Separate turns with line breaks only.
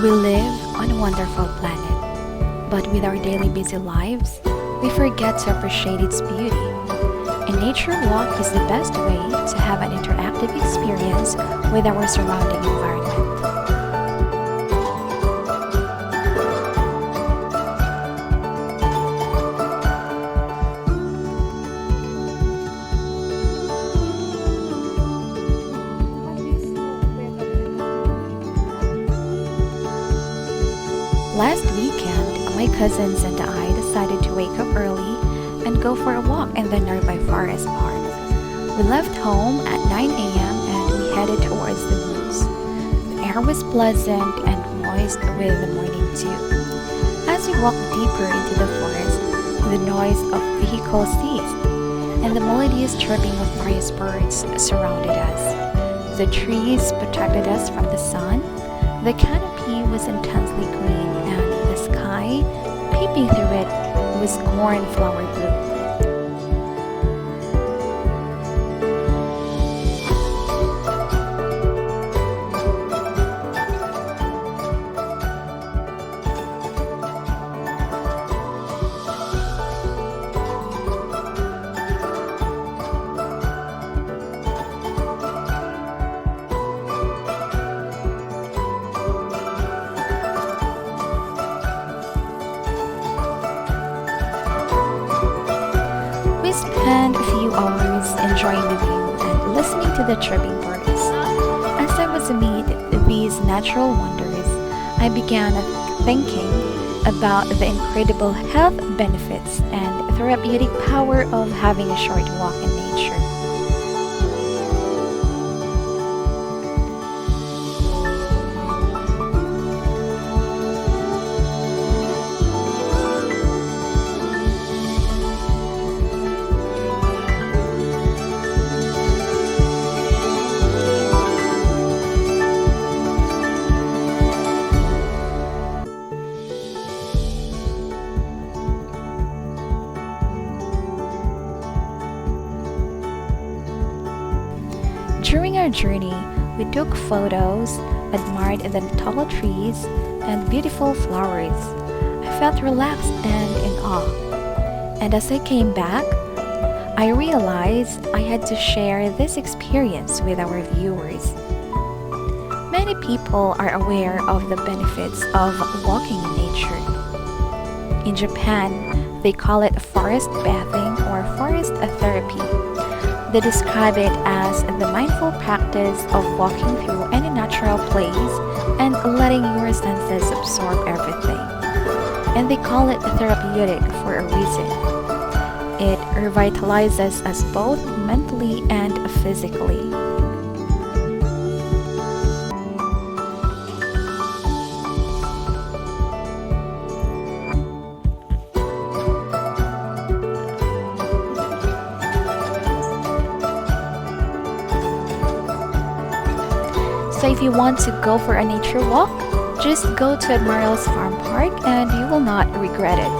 We live on a wonderful planet, but with our daily busy lives, we forget to appreciate its beauty. A nature walk is the best way to have an interactive experience with our surrounding environment. Last weekend, my cousins and I decided to wake up early and go for a walk in the nearby forest park. We left home at 9 a.m. and we headed towards the woods. The air was pleasant and moist with the morning dew. As we walked deeper into the forest, the noise of vehicles ceased, and the melodious chirping of various birds surrounded us. The trees protected us from the sun. The canopy was intensely green, and the sky, peeping through it, was cornflower blue. We spent a few hours enjoying the view and listening to the chirping birds. As I was amid these natural wonders, I began thinking about the incredible health benefits and therapeutic power of having a short walk in nature. During our journey, we took photos, admired the tall trees and beautiful flowers. I felt relaxed and in awe. And as I came back, I realized I had to share this experience with our viewers. Many people are aware of the benefits of walking in nature. In Japan, they call it forest bathing or forest therapy. They describe it as the mindful practice of walking through any natural place and letting your senses absorb everything. And they call it therapeutic for a reason. It revitalizes us both mentally and physically. So if you want to go for a nature walk, just go to Admirals Farm Park and you will not regret it.